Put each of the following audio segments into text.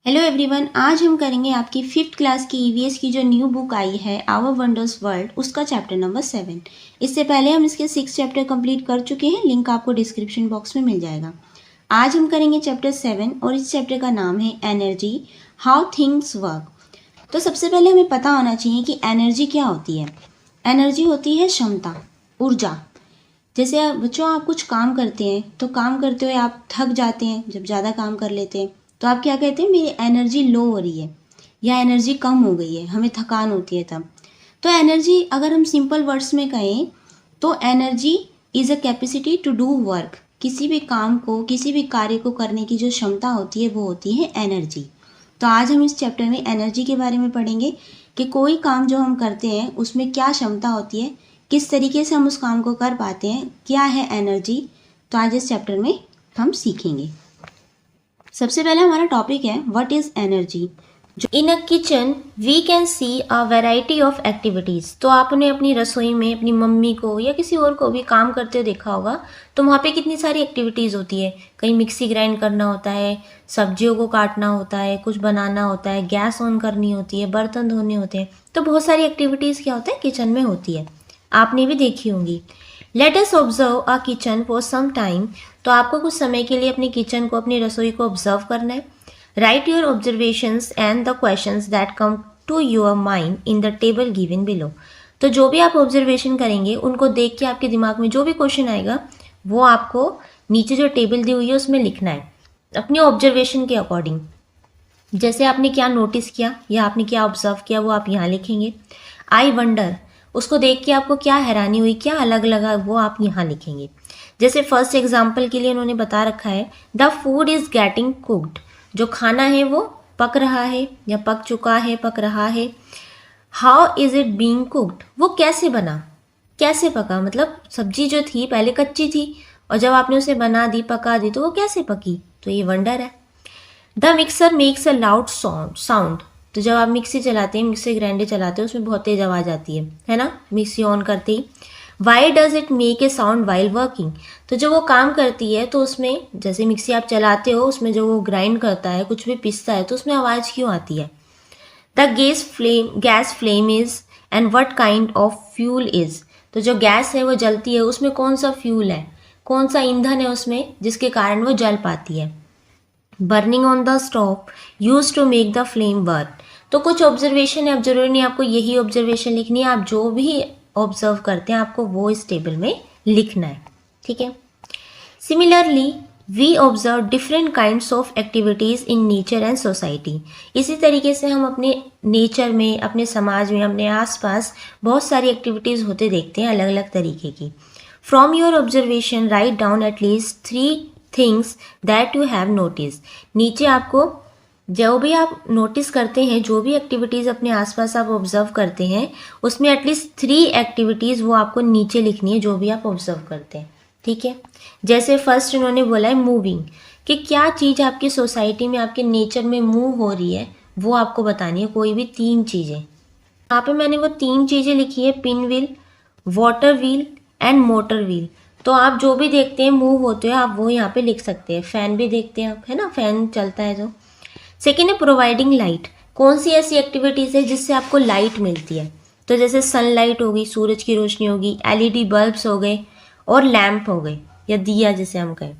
Hello everyone, आज हम करेंगे आपकी 5th क्लास की ईवीएस की जो न्यू बुक आई है आवर वंडर्स वर्ल्ड, उसका चैप्टर नंबर 7। इससे पहले हम इसके 6 चैप्टर कंप्लीट कर चुके हैं, लिंक आपको डिस्क्रिप्शन बॉक्स में मिल जाएगा। आज हम करेंगे चैप्टर 7 और इस चैप्टर का नाम है एनर्जी, हाउ थिंग्स वर्क। तो सबसे पहले हमें पता होना चाहिए कि एनर्जी क्या होती है। एनर्जी होती है क्षमता, ऊर्जा। जैसे बच्चों, आप कुछ काम करते हैं तो काम करते हुए आप थक जाते हैं, जब ज़्यादा काम कर लेते हैं तो आप क्या कहते हैं, मेरी एनर्जी लो हो रही है या एनर्जी कम हो गई है, हमें थकान होती है तब। तो एनर्जी अगर हम सिंपल वर्ड्स में कहें तो energy is a capacity to do work. किसी भी काम को, किसी भी कार्य को करने की जो क्षमता होती है वो होती है एनर्जी। तो आज हम इस चैप्टर में एनर्जी के बारे में पढ़ेंगे कि कोई काम जो हम करते हैं उसमें क्या क्षमता होती है, किस तरीके से हम उस काम को कर पाते हैं, क्या है एनर्जी। तो आज इस चैप्टर में हम सीखेंगे। सबसे पहले हमारा टॉपिक है what is energy. In a kitchen we can see a variety of activities. तो आपने अपनी रसोई में अपनी मम्मी को या किसी और को भी काम करते हुए देखा होगा, तो वहाँ पे कितनी सारी एक्टिविटीज़ होती है। कहीं मिक्सी ग्राइंड करना होता है, सब्जियों को काटना होता है, कुछ बनाना होता है, गैस ऑन करनी होती है, बर्तन धोने होते हैं। तो बहुत सारी एक्टिविटीज़ क्या होता है, किचन में होती है, आपने भी देखी होंगी। Let us observe a kitchen for some time. तो आपको कुछ समय के लिए अपनी किचन को, अपनी रसोई को ऑब्जर्व करना है। Write your observations and the questions that come to your mind in the table given below. तो जो भी आप ऑब्जर्वेशन करेंगे उनको देख के आपके दिमाग में जो भी क्वेश्चन आएगा वो आपको नीचे जो टेबल दी हुई है उसमें लिखना है, अपनी ऑब्जर्वेशन के अकॉर्डिंग। जैसे आपने क्या नोटिस किया या आपने क्या ऑब्जर्व किया वो आप यहाँ लिखेंगे। आई वंडर, उसको देख के आपको क्या हैरानी हुई, क्या अलग लगा, वो आप यहाँ लिखेंगे। जैसे फर्स्ट एग्जाम्पल के लिए उन्होंने बता रखा है the food is getting cooked. जो खाना है वो पक रहा है या पक चुका है, पक रहा है। How is it being cooked, वो कैसे बना, कैसे पका, मतलब सब्जी जो थी पहले कच्ची थी और जब आपने उसे बना दी, पका दी, तो वो कैसे पकी, तो ये वंडर है। The mixer makes a loud sound. तो जब आप मिक्सी चलाते हैं, मिक्सी ग्राइंडर चलाते हैं, उसमें बहुत तेज आवाज़ आती है ना, मिक्सी ऑन करते ही। Why does it make a sound while working. तो जब वो काम करती है तो उसमें, जैसे मिक्सी आप चलाते हो, उसमें जो वो ग्राइंड करता है, कुछ भी पीसता है, तो उसमें आवाज़ क्यों आती है। The gas flame is and what kind of fuel is. तो जो गैस है वो जलती है, उसमें कौन सा फ्यूल है, कौन सा ईंधन है उसमें, जिसके कारण वो जल पाती है। Burning on the stove use to make the flame burn. तो कुछ ऑब्जर्वेशन है, अब जरूरी नहीं आपको यही ऑब्जर्वेशन लिखनी है, आप जो भी ऑब्जर्व करते हैं आपको वो इस टेबल में लिखना है, ठीक है। Similarly we observe different kinds of activities in nature and society. इसी तरीके से हम अपने नेचर में, अपने समाज में, अपने आसपास बहुत सारी एक्टिविटीज़ होते देखते हैं, अलग अलग तरीके की। From your observation write down at least 3 things that you have notice. नीचे आपको जो भी आप नोटिस करते हैं, जो भी एक्टिविटीज़ अपने आसपास आप ऑब्जर्व करते हैं, उसमें एटलीस्ट 3 एक्टिविटीज़ वो आपको नीचे लिखनी है, जो भी आप ऑब्जर्व करते हैं, ठीक है। जैसे फर्स्ट इन्होंने बोला है मूविंग, कि क्या चीज़ आपकी सोसाइटी में, आपके नेचर में मूव हो रही है, वो आपको बतानी है। कोई भी 3 चीज़ें, यहाँ पे मैंने वो 3 चीज़ें लिखी है, pin wheel, water wheel and motor wheel. तो आप जो भी देखते हैं मूव होते हैं, आप वो यहाँ पे लिख सकते हैं। फैन भी देखते हैं आप, है ना, फैन चलता है जो। सेकेंड है प्रोवाइडिंग लाइट। कौन सी ऐसी एक्टिविटीज़ है जिससे आपको लाइट मिलती है, तो जैसे सनलाइट होगी, सूरज की रोशनी होगी, एलईडी बल्ब्स हो गए और लैम्प हो गए या दिया जिसे हम कहें।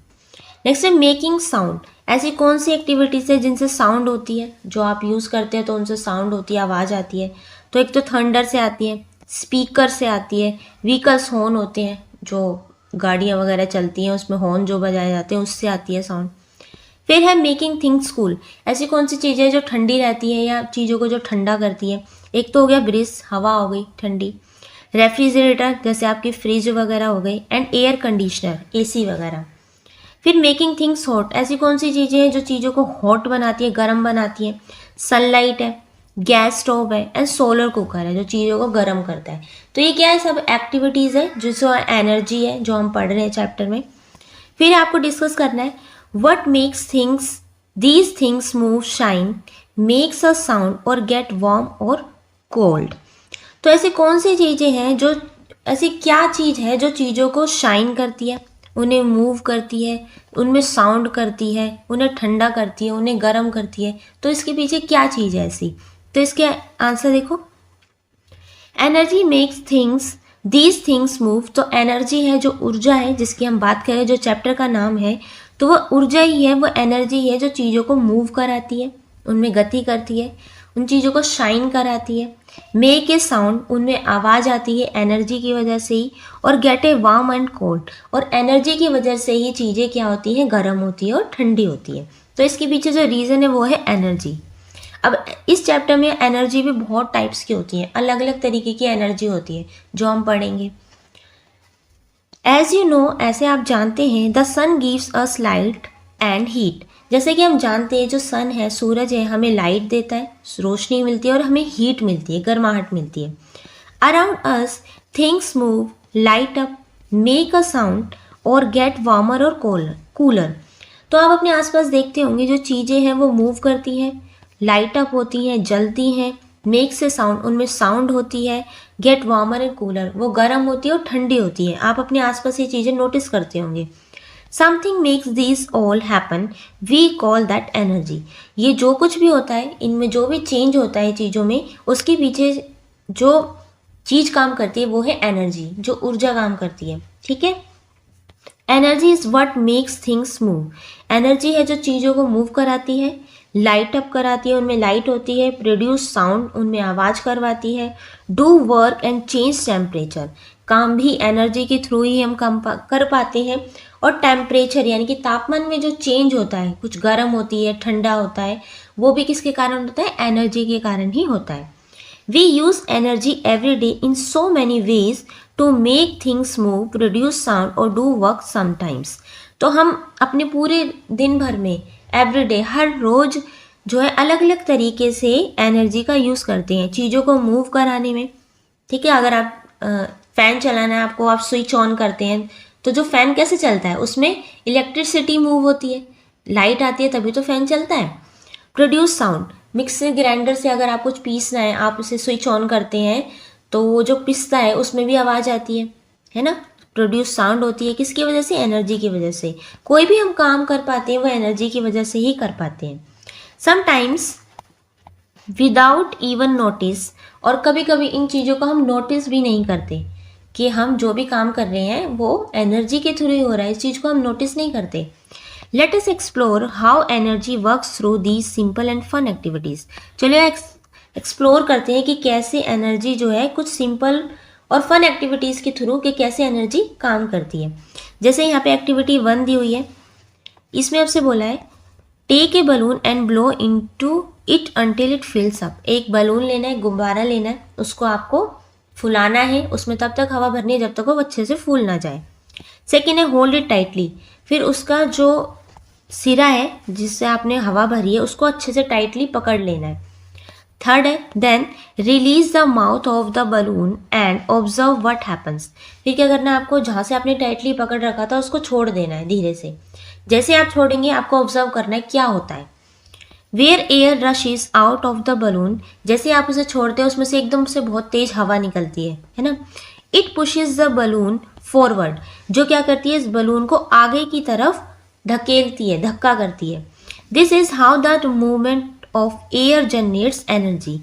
नेक्स्ट है मेकिंग साउंड। ऐसी कौन सी एक्टिविटीज़ है जिनसे साउंड होती है, जो आप यूज़ करते हैं तो उनसे साउंड होती है, आवाज़ आती है। तो एक तो थंडर से आती है, स्पीकर से आती है, व्हीकल्स हॉर्न होते हैं, जो गाड़ियाँ वगैरह चलती हैं उसमें हॉर्न जो बजाए जाते हैं, उससे आती है साउंड। फिर है मेकिंग थिंग्स कूल। ऐसी कौन सी चीज़ें जो ठंडी रहती है या चीज़ों को जो ठंडा करती है। एक तो हो गया ब्रिज, हवा हो गई ठंडी। रेफ्रिजरेटर, जैसे आपकी फ्रिज वगैरह हो गई। एंड एयर कंडीशनर, एसी वगैरह। फिर मेकिंग थिंग्स हॉट। ऐसी कौन सी चीज़ें हैं जो चीज़ों को हॉट बनाती है, गर्म बनाती है। सनलाइट है, गैस स्टोव है एंड सोलर कुकर है, जो चीज़ों को गर्म करता है। तो ये क्या है, सब एक्टिविटीज़ है जो एनर्जी है, जो हम पढ़ रहे हैं चैप्टर में। फिर आपको डिस्कस करना है what makes these things move, shine, makes a sound or get warm or cold। तो ऐसी कौन सी चीज़ें हैं जो, ऐसी क्या चीज़ है जो चीज़ों को शाइन करती है, उन्हें मूव करती है, उनमें साउंड करती है, उन्हें ठंडा करती है, उन्हें गर्म करती है। तो इसके पीछे क्या चीज़ है ऐसी? तो इसके आंसर देखो, energy makes things these things move. तो एनर्जी है, जो ऊर्जा है जिसकी हम बात करें, जो चैप्टर का नाम है, तो वो ऊर्जा ही है, वो एनर्जी है जो चीज़ों को मूव कराती है, उनमें गति करती है, उन चीज़ों को शाइन कराती है। मेक ए साउंड, उनमें आवाज़ आती है एनर्जी की वजह से ही। और gate a warm and cold, और एनर्जी की वजह से ही चीज़ें क्या होती हैं, गर्म होती है और ठंडी होती है। तो इसके पीछे जो रीज़न है वो है एनर्जी। अब इस चैप्टर में एनर्जी भी बहुत टाइप्स की होती है, अलग अलग तरीके की एनर्जी होती है जो हम पढ़ेंगे। एज यू नो, ऐसे आप जानते हैं, the sun gives us light and heat. जैसे कि हम जानते हैं जो सन है, सूरज है, हमें लाइट देता है, रोशनी मिलती है, और हमें हीट मिलती है, गर्माहट मिलती है। Around us things move, light up, make a sound और गेट वार्मर और कूलर। तो आप अपने आसपास देखते होंगे जो चीज़ें हैं वो मूव करती हैं, लाइट अप होती हैं, जलती हैं, मेक से साउंड, उनमें साउंड होती है, गेट वार्मर एंड कूलर, वो गर्म होती है और ठंडी होती है। आप अपने आसपास ये चीज़ें नोटिस करते होंगे। Something makes this all happen, we call that energy. ये जो कुछ भी होता है, इनमें जो भी चेंज होता है चीज़ों में, उसके पीछे जो चीज़ काम करती है वो है एनर्जी, जो ऊर्जा काम करती है। ठीक है, energy is what makes things move. Energy है जो चीज़ों को मूव कराती है, लाइट अप कराती है, उनमें लाइट होती है, प्रोड्यूस साउंड, उनमें आवाज़ करवाती है, do work and change temperature, काम भी एनर्जी के थ्रू ही हम कर पाते हैं। और टेम्परेचर यानी कि तापमान में जो चेंज होता है, कुछ गर्म होती है, ठंडा होता है, वो भी किसके कारण होता है, एनर्जी के कारण ही होता है। We use energy every day in so many ways to make things move, produce sound और डू वर्क समटाइम्स। तो हम अपने पूरे दिन भर में, एवरीडे, हर रोज़ जो है अलग अलग तरीके से एनर्जी का यूज़ करते हैं चीज़ों को मूव कराने में। ठीक है, अगर आप फ़ैन चलाना है आपको, आप स्विच ऑन करते हैं, तो जो फ़ैन कैसे चलता है, उसमें इलेक्ट्रिसिटी मूव होती है, लाइट आती है, तभी तो फ़ैन चलता है। प्रोड्यूस साउंड, मिक्सर ग्राइंडर से अगर आप कुछ पीसना है, आप उसे स्विच ऑन करते हैं, तो वो जो पिसता है उसमें भी आवाज़ आती है ना। प्रोड्यूस साउंड होती है, किसकी वजह से, एनर्जी की वजह से। कोई भी हम काम कर पाते हैं वो एनर्जी की वजह से ही कर पाते हैं। समटाइम्स विदाउट इवन नोटिस, और कभी कभी इन चीज़ों को हम नोटिस भी नहीं करते कि हम जो भी काम कर रहे हैं वो एनर्जी के थ्रू ही हो रहा है, इस चीज़ को हम नोटिस नहीं करते। Let us explore how energy works through these simple and fun activities. चलिए एक्सप्लोर करते हैं कि कैसे एनर्जी जो है कुछ सिंपल और फन एक्टिविटीज़ के थ्रू कि कैसे एनर्जी काम करती है। जैसे यहाँ पे एक्टिविटी 1 दी हुई है, इसमें आपसे बोला है take a balloon and blow into it until it fills up. एक बलून लेना है, गुब्बारा लेना है, उसको आपको फुलाना है, उसमें तब तक हवा भरनी है जब तक वो अच्छे से फूल ना जाए। सेकेंड है होल्ड इट टाइटली, फिर उसका जो सिरा है जिससे आपने हवा भरी है उसको अच्छे से टाइटली पकड़ लेना है। थर्ड है then release the mouth of the balloon and observe what happens. फिर क्या करना है आपको, जहाँ से आपने टाइटली पकड़ रखा था उसको छोड़ देना है धीरे से। जैसे आप छोड़ेंगे आपको ऑब्जर्व करना है क्या होता है। Where air rushes out of the balloon, जैसे आप उसे छोड़ते हैं उसमें से एकदम से बहुत तेज हवा निकलती है ना। It pushes the balloon forward, जो क्या करती है, इस बलून को आगे की तरफ धकेलती है, धक्का करती है। This is how that movement of air generates energy.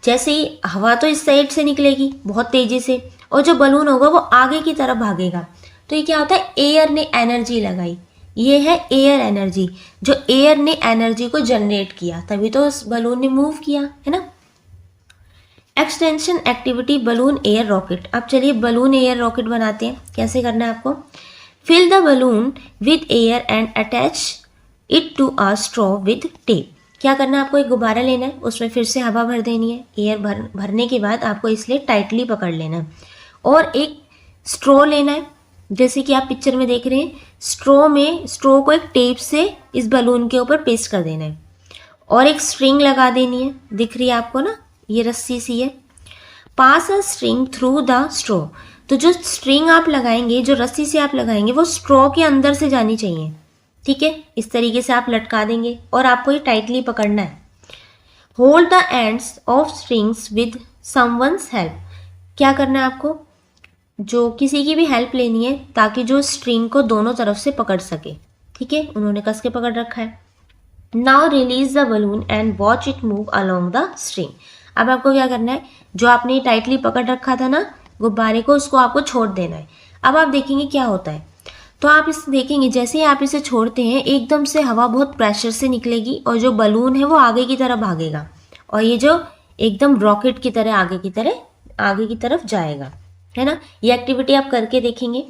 जैसे ही हवा तो इस साइड से निकलेगी बहुत तेजी से, और जो बलून होगा वो आगे की तरफ भागेगा, तो ये क्या होता है, एयर ने एनर्जी लगाई, ये है एयर एनर्जी, जो एयर ने एनर्जी को जनरेट किया, तभी तो उस बलून ने मूव किया, है ना। Extension activity balloon air rocket. अब चलिए बलून एयर रॉकेट बनाते हैं। कैसे करना है आपको, fill the balloon with air and attach it to a straw with tape. क्या करना है आपको, एक गुब्बारा लेना है, उसमें फिर से हवा भर देनी है, एयर भरने के बाद आपको इसलिए टाइटली पकड़ लेना है, और एक स्ट्रॉ लेना है, जैसे कि आप पिक्चर में देख रहे हैं, स्ट्रॉ को एक टेप से इस बलून के ऊपर पेस्ट कर देना है, और एक स्ट्रिंग लगा देनी है, दिख रही है आपको ना, ये रस्सी सी है। Pass a string through the straw, तो जो स्ट्रिंग आप लगाएंगे, जो रस्सी से आप लगाएंगे, वो स्ट्रॉ के अंदर से जानी चाहिए। ठीक है, इस तरीके से आप लटका देंगे और आपको ये टाइटली पकड़ना है। Hold the ends of strings with someone's help. क्या करना है आपको, जो किसी की भी हेल्प लेनी है ताकि जो स्ट्रिंग को दोनों तरफ से पकड़ सके। ठीक है, उन्होंने कस के पकड़ रखा है। Now release the balloon and watch it move along the string. अब आपको क्या करना है, जो आपने टाइटली पकड़ रखा था ना गुब्बारे को, उसको आपको छोड़ देना है। अब आप देखेंगे क्या होता है। तो आप इस देखेंगे जैसे ही आप इसे छोड़ते हैं एकदम से हवा बहुत प्रेशर से निकलेगी और जो बलून है वो आगे की तरफ भागेगा और ये जो एकदम रॉकेट की तरह आगे की तरफ जाएगा, है ना। ये एक्टिविटी आप करके देखेंगे।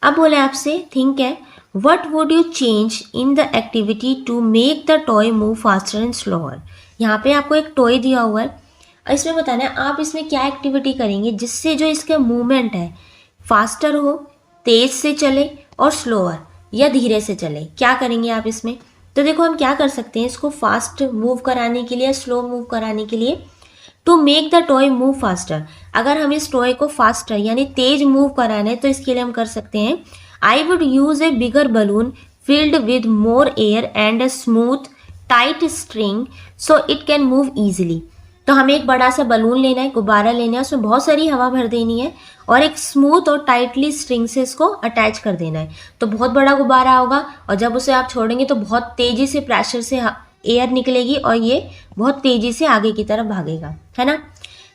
अब बोले आपसे थिंक है, what would you change in the activity to make the toy move faster and slower. यहाँ पे आपको एक टॉय दिया हुआ है, इसमें बताना है आप इसमें क्या एक्टिविटी करेंगे जिससे जो इसका मूवमेंट है फास्टर हो, तेज से चले और स्लोअर या धीरे से चले। क्या करेंगे आप इसमें। तो देखो हम क्या कर सकते हैं इसको फास्ट मूव कराने के लिए, स्लो मूव कराने के लिए। To make the toy move faster, अगर हम इस टॉय को फास्टर यानी तेज मूव कराना है तो इसके लिए हम कर सकते हैं, I would use A bigger balloon filled with more air and a smooth tight string so it can move easily. तो हमें एक बड़ा सा बलून लेना है, गुब्बारा लेना है, उसमें बहुत सारी हवा भर देनी है और एक स्मूथ और टाइटली स्ट्रिंग से इसको अटैच कर देना है। तो बहुत बड़ा गुब्बारा होगा और जब उसे आप छोड़ेंगे तो बहुत तेजी से प्रेशर से एयर निकलेगी और ये बहुत तेजी से आगे की तरफ भागेगा, है ना।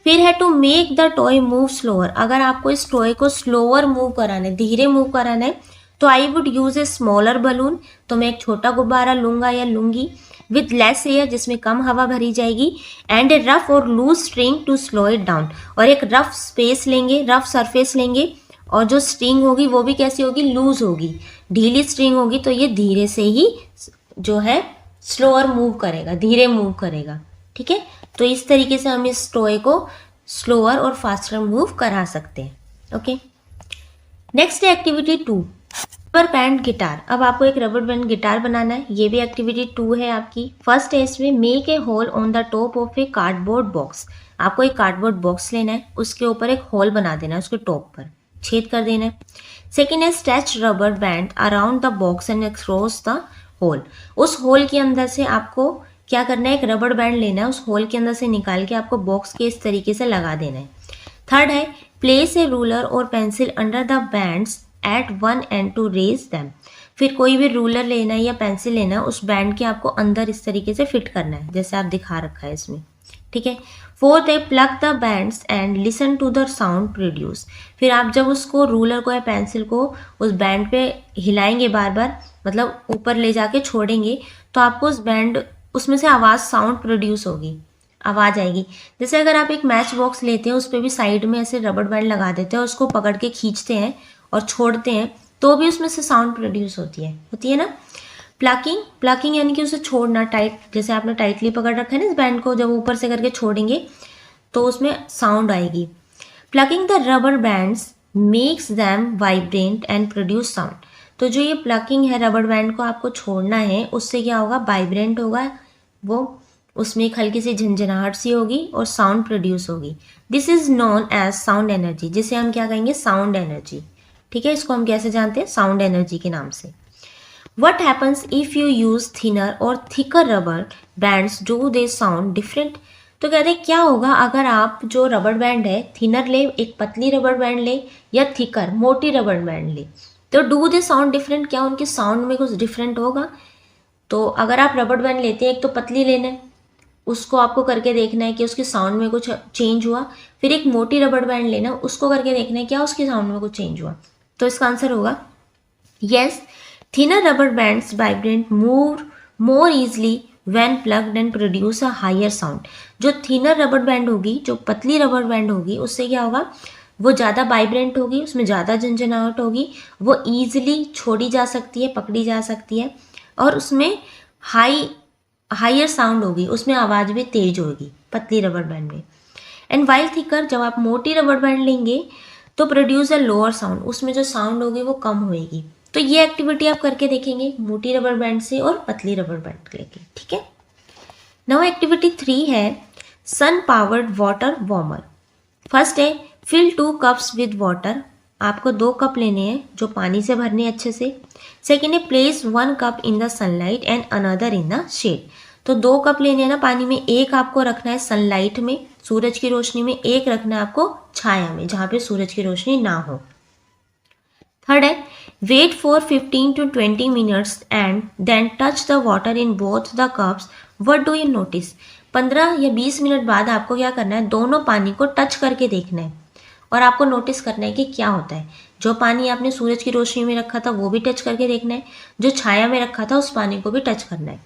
फिर है to make the toy move slower, अगर आपको इस टॉय को स्लोअर मूव कराना है, धीरे मूव कराना है, तो I would use a smaller balloon, तो मैं एक छोटा गुब्बारा लूंगा या लूंगी, विथ लेस एयर जिसमें कम हवा भरी जाएगी, एंड ए रफ और loose string to slow it down, और एक रफ स्पेस लेंगे, रफ सरफेस लेंगे और जो स्ट्रिंग होगी वो भी कैसी होगी, लूज होगी, ढीली स्ट्रिंग होगी, तो ये धीरे से ही जो है स्लोअर मूव करेगा, धीरे मूव करेगा। ठीक है, तो इस तरीके से हम इस टॉय को स्लोअर और फास्टर मूव करा सकते हैं। Okay, next activity 2, rubber band guitar. अब आपको एक रबर बैंड गिटार बनाना है, ये भी एक्टिविटी 2 है आपकी। फर्स्ट है इसमें make a hole on the top of a cardboard box. आपको एक कार्डबोर्ड बॉक्स लेना है, उसके ऊपर एक होल बना देना है, उसके टॉप पर छेद कर देना है। सेकेंड है stretch rubber band around the box and across the hole. उस होल के अंदर से आपको क्या करना है, एक रबर बैंड लेना है, उस होल के अंदर से निकाल के आपको बॉक्स के इस तरीके से लगा देना है। थर्ड है प्लेस ए रूलर और pencil under the bands at one and two raise them. फिर कोई भी रूलर लेना है या पेंसिल लेना है, उस बैंड के आपको अंदर इस तरीके से फिट करना है जैसे आप दिखा रखा है इसमें। ठीक है, फोर्थ है plug the bands and listen to the sound produce. फिर आप जब उसको रूलर को या पेंसिल को उस बैंड पे हिलाएंगे बार बार, मतलब ऊपर ले जाके छोड़ेंगे, तो आपको उस बैंड उसमें से आवाज़ साउंड प्रोड्यूस होगी, आवाज़ आएगी। जैसे अगर आप एक मैच बॉक्स लेते हैं, उस पर भी साइड में ऐसे रबर बैंड लगा देते हैं, उसको पकड़ के खींचते हैं और छोड़ते हैं, तो भी उसमें से साउंड प्रोड्यूस होती है ना। प्लकिंग यानी कि उसे छोड़ना टाइट, जैसे आपने टाइटली पकड़ रखा है ना इस बैंड को, जब ऊपर से करके छोड़ेंगे तो उसमें साउंड आएगी। Plucking the rubber bands makes them vibrate and produce sound. तो जो ये प्लकिंग है, रबर बैंड को आपको छोड़ना है, उससे क्या होगा, वाइब्रेंट होगा, वो उसमें एक हल्की सी झंझनाहट सी होगी और साउंड प्रोड्यूस होगी। This is known as sound energy, जिसे हम क्या कहेंगे, साउंड एनर्जी। ठीक है, इसको हम कैसे जानते हैं, साउंड एनर्जी के नाम से। What happens if you use thinner or thicker rubber bands? Do they sound different? तो कहते हैं क्या होगा अगर आप जो रबर बैंड है, थिनर ले, एक पतली रबर बैंड ले, या थिकर मोटी रबर बैंड ले, तो डू दे साउंड डिफरेंट, क्या उनके साउंड में कुछ डिफरेंट होगा। तो अगर आप रबर बैंड लेते हैं, एक तो पतली लेना है, उसको आपको करके देखना है कि उसके साउंड में कुछ चेंज हुआ, फिर एक मोटी रबर बैंड लेना, उसको करके देखना है क्या उसके साउंड में कुछ चेंज हुआ। तो इसका आंसर होगा yes, thinner rubber bands vibrate more easily when plugged and produce a higher sound। जो thinner rubber band होगी, जो पतली रबर बैंड होगी, उससे क्या होगा, वो ज़्यादा वाइब्रेंट होगी, उसमें ज़्यादा झंझनाहट होगी, वो ईजिली छोड़ी जा सकती है, पकड़ी जा सकती है, और उसमें हायर साउंड होगी, उसमें आवाज़ भी तेज होगी पतली रबर बैंड में। एंड वाइल थिकर, जब आप मोटी रबर बैंड लेंगे तो प्रोड्यूस अ लोअर साउंड, उसमें जो साउंड होगी वो कम होएगी। तो ये एक्टिविटी आप करके देखेंगे मोटी रबर बैंड से और पतली रबर बैंड लेके। ठीक है, नाउ एक्टिविटी 3 है सन पावर्ड वाटर वार्मर। फर्स्ट है फिल 2 कप्स विद वाटर। आपको 2 कप लेने हैं जो पानी से भरने अच्छे से। सेकेंड है place 1 cup in the sunlight and another in the shade. तो 2 कप लेने हैं ना पानी में, एक आपको रखना है सनलाइट में, सूरज की रोशनी में, एक रखना है आपको छाया में जहाँ पे सूरज की रोशनी ना हो। थर्ड है wait for 15 to 20 minutes and then touch the water in both the cups, what do you notice. 15 या 20 मिनट बाद आपको क्या करना है, दोनों पानी को टच करके देखना है और आपको नोटिस करना है कि क्या होता है। जो पानी आपने सूरज की रोशनी में रखा था वो भी टच करके देखना है, जो छाया में रखा था उस पानी को भी टच करना है।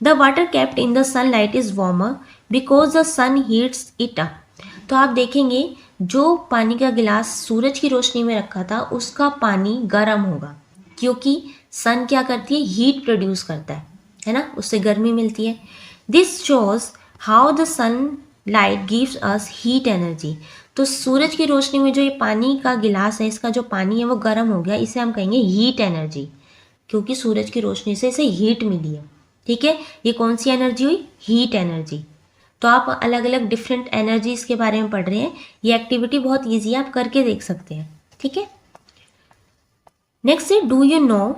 The water kept in the sunlight is warmer because the sun heats it up. तो आप देखेंगे जो पानी का गिलास सूरज की रोशनी में रखा था उसका पानी गर्म होगा, क्योंकि सन क्या करती है, हीट प्रोड्यूस करता है ना, उससे गर्मी मिलती है। This shows how the sun light gives us heat energy. तो सूरज की रोशनी में जो ये पानी का गिलास है, इसका जो पानी है वो गर्म हो गया, इसे हम कहेंगे हीट एनर्जी, क्योंकि सूरज की रोशनी से इसे हीट मिली है। ठीक है, ये कौन सी एनर्जी हुई, हीट एनर्जी। तो आप अलग अलग डिफरेंट एनर्जीज के बारे में पढ़ रहे हैं, ये एक्टिविटी बहुत ईजी है, आप करके देख सकते हैं। ठीक है, नेक्स्ट है do you no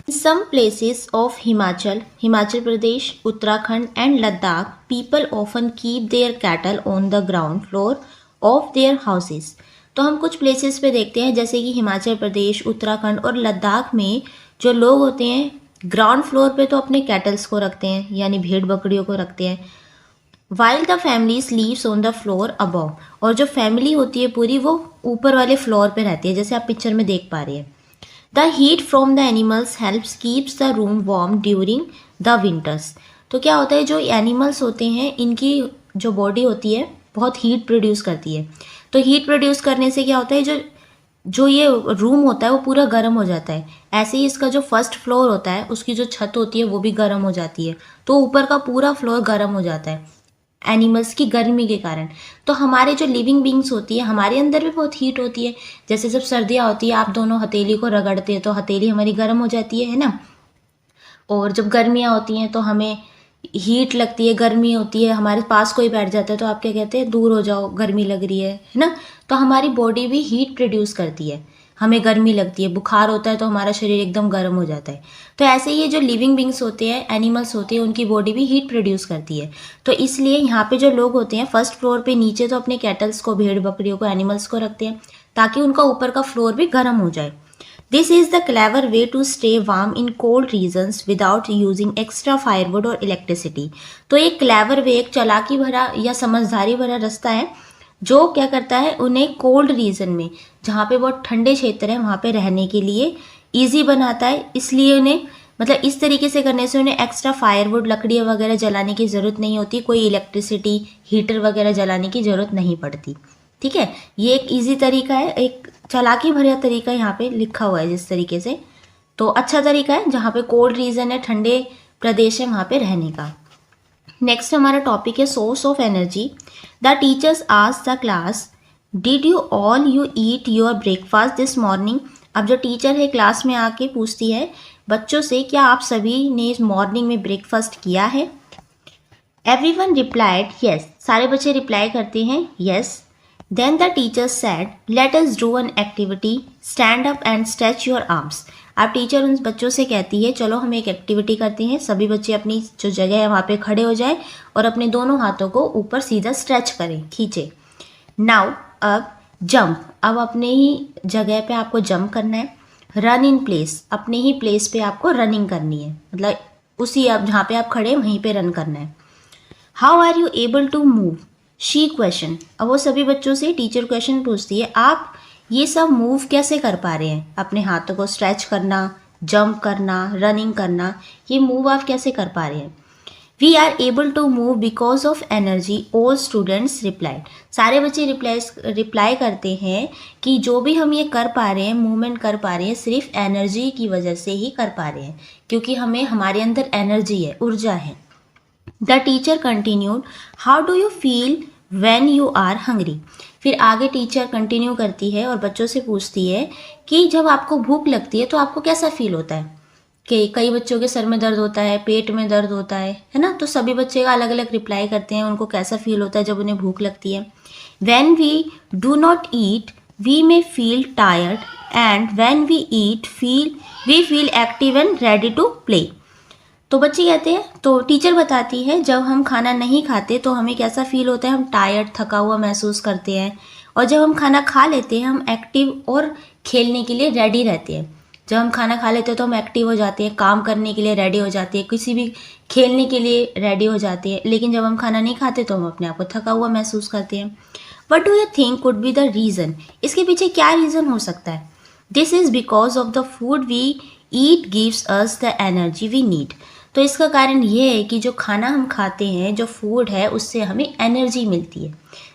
some places of Himachal Pradesh, Uttarakhand and Ladakh, people often keep their cattle on the ground floor of their houses। तो हम कुछ प्लेसेस पे देखते हैं जैसे कि हिमाचल प्रदेश, उत्तराखंड और लद्दाख में जो लोग होते हैं ग्राउंड फ्लोर पे तो अपने कैटल्स को रखते हैं, यानी भेड़ बकरियों को रखते हैं। While the family leaves on the floor above, और जो फैमिली होती है पूरी वो ऊपर वाले फ्लोर पे रहती है, जैसे आप पिक्चर में देख पा रहे हैं। The heat from the animals helps keeps the room warm during the winters. तो क्या होता है, जो एनिमल्स होते हैं इनकी जो बॉडी होती है बहुत हीट प्रोड्यूस करती है। तो हीट प्रोड्यूस करने से क्या होता है, जो ये रूम होता है वो पूरा गर्म हो जाता है। ऐसे ही इसका जो फर्स्ट फ्लोर होता है उसकी जो छत होती है वो भी गर्म हो जाती है, तो ऊपर का पूरा फ्लोर गर्म हो जाता है एनिमल्स की गर्मी के कारण। तो हमारे जो लिविंग बींग्स होती है हमारे अंदर भी बहुत हीट होती है। जैसे जब सर्दियाँ होती है आप दोनों हथेली को रगड़ते हैं तो हथेली हमारी गर्म हो जाती है ना, और जब गर्मियाँ होती हैं तो हमें हीट लगती है, गर्मी होती है, हमारे पास कोई बैठ जाता है तो आप क्या कहते हैं, दूर हो जाओ गर्मी लग रही है ना। तो हमारी बॉडी भी हीट प्रोड्यूस करती है, हमें गर्मी लगती है, बुखार होता है तो हमारा शरीर एकदम गर्म हो जाता है। तो ऐसे ही ये जो लिविंग बींग्स होते हैं, एनिमल्स होते हैं, उनकी बॉडी भी हीट प्रोड्यूस करती है। तो इसलिए यहाँ पे जो लोग होते हैं फर्स्ट फ्लोर पे नीचे तो अपने कैटल्स को, भेड़ बकरियों को, एनिमल्स को रखते हैं ताकि उनका ऊपर का फ्लोर भी गर्म हो जाए। This is the clever way to stay warm in cold regions without using extra firewood और इलेक्ट्रिसिटी। तो एक क्लेवर वे, एक चालाकी भरा या समझदारी भरा रास्ता है जो क्या करता है, उन्हें कोल्ड रीजन में, जहाँ पे बहुत ठंडे क्षेत्र है वहाँ पे रहने के लिए ईजी बनाता है। इसलिए उन्हें, मतलब इस तरीके से करने से उन्हें एक्स्ट्रा फायरवुड, लकड़ियाँ वगैरह जलाने की ज़रूरत नहीं होती, कोई इलेक्ट्रिसिटी, हीटर वगैरह जलाने की ज़रूरत नहीं पड़ती। ठीक है, ये एक ईजी तरीका है, एक चालाकी भरा तरीका यहाँ पे लिखा हुआ है जिस तरीके से, तो अच्छा तरीका है जहाँ पे कोल्ड रीजन है, ठंडे प्रदेश है, वहाँ पे रहने का। नेक्स्ट हमारा टॉपिक है source of energy. The teachers asked the class, did you all you eat your breakfast this morning. अब जो टीचर है क्लास में आके पूछती है बच्चों से, क्या आप सभी ने इस मॉर्निंग में ब्रेकफास्ट किया है। एवरीवन रिप्लाइड यस, सारे बच्चे रिप्लाई करते हैं yes. Then the teacher said, let us do an activity, stand up and stretch your arms. अब टीचर उन बच्चों से कहती है चलो हम एक एक्टिविटी करते हैं, सभी बच्चे अपनी जो जगह है वहाँ पे खड़े हो जाए और अपने दोनों हाथों को ऊपर सीधा स्ट्रेच करें, खींचे। नाउ अब जंप, अब अपने ही जगह पे आपको जंप करना है। रन इन प्लेस, अपने ही प्लेस पे आपको रनिंग करनी है, मतलब उसी आप जहाँ पे आप खड़े हैं वहीं पे रन करना है। How are you able to move, she question. अब वो सभी बच्चों से टीचर क्वेश्चन पूछती है, आप ये सब मूव कैसे कर पा रहे हैं, अपने हाथों को स्ट्रेच करना, जंप करना, रनिंग करना, ये मूव आप कैसे कर पा रहे हैं। We are able to move because of energy, all students replied. सारे बच्चे रिप्लाई करते हैं कि जो भी हम ये कर पा रहे हैं, मूवमेंट कर पा रहे हैं, सिर्फ एनर्जी की वजह से ही कर पा रहे हैं, क्योंकि हमें, हमारे अंदर एनर्जी है, ऊर्जा है। The teacher continued, how do you feel when you are hungry. फिर आगे टीचर कंटिन्यू करती है और बच्चों से पूछती है कि जब आपको भूख लगती है तो आपको कैसा फील होता है। कि कई बच्चों के सर में दर्द होता है, पेट में दर्द होता है ना, तो सभी बच्चे का अलग अलग रिप्लाई करते हैं उनको कैसा फील होता है जब उन्हें भूख लगती है। When we do not eat we may feel tired and when we eat we feel active and ready to play. तो बच्चे कहते हैं, तो टीचर बताती है जब हम खाना नहीं खाते तो हमें कैसा फील होता है, हम टायर्ड थका हुआ महसूस करते हैं। और जब हम खाना खा लेते हैं हम एक्टिव और खेलने के लिए रेडी रहते हैं। जब हम खाना खा लेते हैं तो हम एक्टिव हो जाते हैं, काम करने के लिए रेडी हो जाते हैं, किसी भी खेलने के लिए रेडी हो जाते हैं। लेकिन जब हम खाना नहीं खाते तो हम अपने आप को थका हुआ महसूस करते हैं। What do you think could be the reason? इसके पीछे क्या रीज़न हो सकता है? This is because of the food we eat gives us the energy we need. तो इसका कारण ये है कि जो खाना हम खाते हैं, जो फूड है, उससे हमें एनर्जी मिलती है,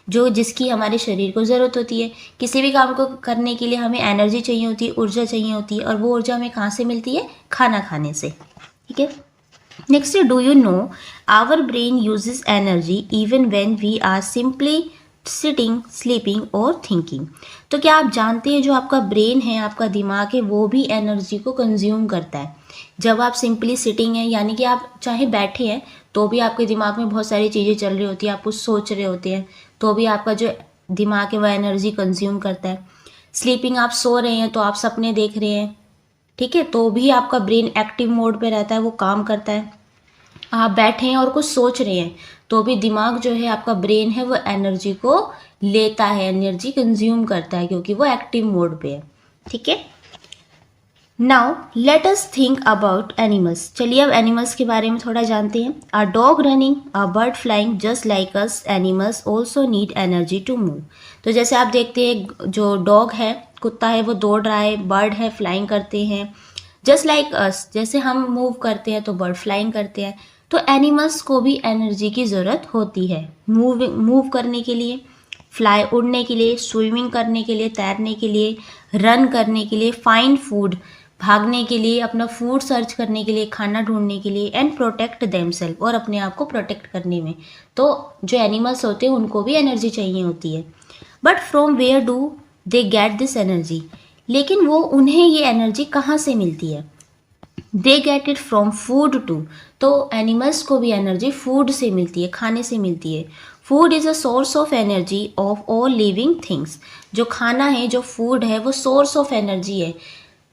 जो जिसकी हमारे शरीर को ज़रूरत होती है। किसी भी काम को करने के लिए हमें एनर्जी चाहिए होती है, ऊर्जा चाहिए होती है, और वो ऊर्जा हमें कहाँ से मिलती है? खाना खाने से। ठीक है। Next, do you know our brain uses energy even when we are simply sitting, sleeping और थिंकिंग। तो क्या आप जानते हैं जो आपका ब्रेन है, आपका दिमाग है, वो भी एनर्जी को कंज्यूम करता है। जब आप सिंपली सिटिंग हैं, यानी कि आप चाहे बैठे हैं तो भी आपके दिमाग में बहुत सारी चीज़ें चल रही होती हैं, आप कुछ सोच रहे होते हैं, तो भी आपका जो दिमाग है वह एनर्जी कंज्यूम करता है। स्लीपिंग, आप सो रहे हैं तो आप सपने देख रहे हैं, ठीक है, तो भी आपका ब्रेन एक्टिव मोड पे रहता है, वो काम करता है। आप बैठे हैं और कुछ सोच रहे हैं तो भी दिमाग जो है, आपका ब्रेन है, वो एनर्जी को लेता है, एनर्जी कंज्यूम करता है, क्योंकि वो एक्टिव मोड पे है। ठीक है। Now let us think about animals. चलिए अब एनिमल्स के बारे में थोड़ा जानते हैं। A dog running, a bird flying, just like us, animals also need energy to move. तो जैसे आप देखते हैं, जो डॉग है, कुत्ता है, वो दौड़ रहा है, बर्ड है, फ्लाइंग करते हैं, जस्ट लाइक अस, जैसे हम मूव करते हैं तो बर्ड फ्लाइंग करते हैं। तो एनिमल्स को भी एनर्जी की ज़रूरत होती है, मूव करने के लिए, फ्लाई उड़ने के लिए, स्विमिंग करने के लिए, तैरने के लिए, रन करने के लिए, फाइंड फूड भागने के लिए, अपना फूड सर्च करने के लिए, खाना ढूंढने के लिए, एंड प्रोटेक्ट देमसेल्फ और अपने आप को प्रोटेक्ट करने में। तो जो एनिमल्स होते हैं उनको भी एनर्जी चाहिए होती है। But from where do they get this energy? लेकिन वो उन्हें ये एनर्जी कहाँ से मिलती है? They get it from food too. तो एनिमल्स को भी एनर्जी फूड से मिलती है, खाने से मिलती है। Food is a source of energy of all living things. जो खाना है, जो फूड है, वो सोर्स ऑफ एनर्जी है,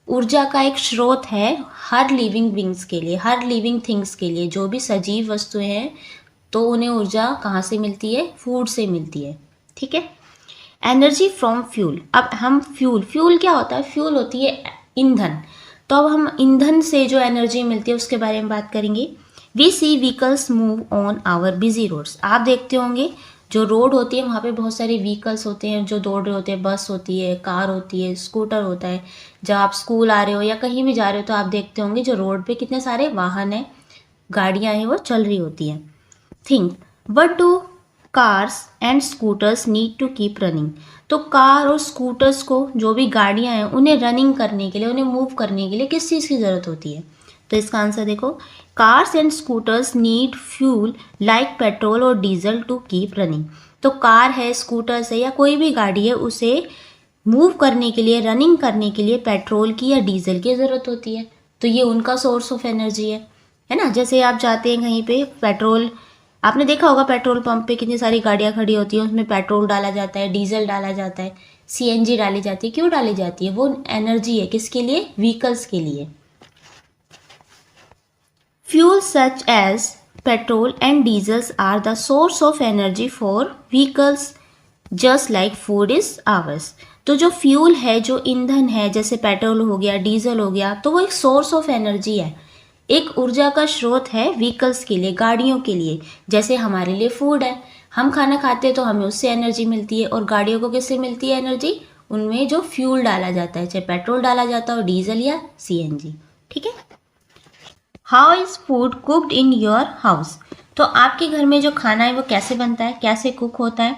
ऊर्जा का एक स्रोत है हर लिविंग बींग्स के लिए, हर लिविंग थिंग्स के लिए। जो भी सजीव वस्तुएं हैं तो उन्हें ऊर्जा कहाँ से मिलती है? फूड से मिलती है। ठीक है। Energy from fuel. अब हम फ्यूल क्या होता है? फ्यूल होती है ईंधन। तो अब हम ईंधन से जो एनर्जी मिलती है उसके बारे में बात करेंगे। We see vehicles move on our busy roads. आप देखते होंगे जो रोड होती है वहाँ पे बहुत सारे व्हीकल्स होते हैं जो दौड़ रहे होते हैं, बस होती है, कार होती है, स्कूटर होता है। जब आप स्कूल आ रहे हो या कहीं भी जा रहे हो तो आप देखते होंगे जो रोड पे कितने सारे वाहन हैं, गाड़ियाँ हैं, वो चल रही होती हैं। Think, what do cars and scooters need to keep running? तो कार और स्कूटर्स को, जो भी गाड़ियाँ हैं, उन्हें रनिंग करने के लिए, उन्हें मूव करने के लिए किस चीज़ की ज़रूरत होती है? तो इसका आंसर देखो, cars and scooters need fuel like petrol और डीजल टू कीप रनिंग। तो कार है, स्कूटर्स है, या कोई भी गाड़ी है, उसे मूव करने के लिए, रनिंग करने के लिए पेट्रोल की या डीजल की ज़रूरत होती है। तो ये उनका सोर्स ऑफ एनर्जी है ना। जैसे आप जाते हैं कहीं पे, पेट्रोल, आपने देखा होगा पेट्रोल पंप पे कितनी सारी गाड़ियाँ खड़ी होती हैं, उसमें पेट्रोल डाला जाता है, डीजल डाला जाता है, सीएनजी डाली जाती है। क्यों डाली जाती है? वो एनर्जी है किसके लिए? व्हीकल्स के लिए। Fuels such as petrol and diesels are the source of energy for vehicles just like food is ours. तो जो फ्यूल है, जो ईंधन है, जैसे पेट्रोल हो गया, डीजल हो गया, तो वो एक सोर्स ऑफ एनर्जी है, एक ऊर्जा का स्रोत है व्हीकल्स के लिए, गाड़ियों के लिए। जैसे हमारे लिए फूड है, हम खाना खाते हैं तो हमें उससे एनर्जी मिलती है। और गाड़ियों को किससे मिलती है एनर्जी? उनमें जो फ्यूल डाला जाता है, चाहे पेट्रोल डाला जाता हो, डीजल या सीएनजी। ठीक है। How is food cooked in your house? तो आपके घर में जो खाना है वो कैसे बनता है, कैसे कुक होता है?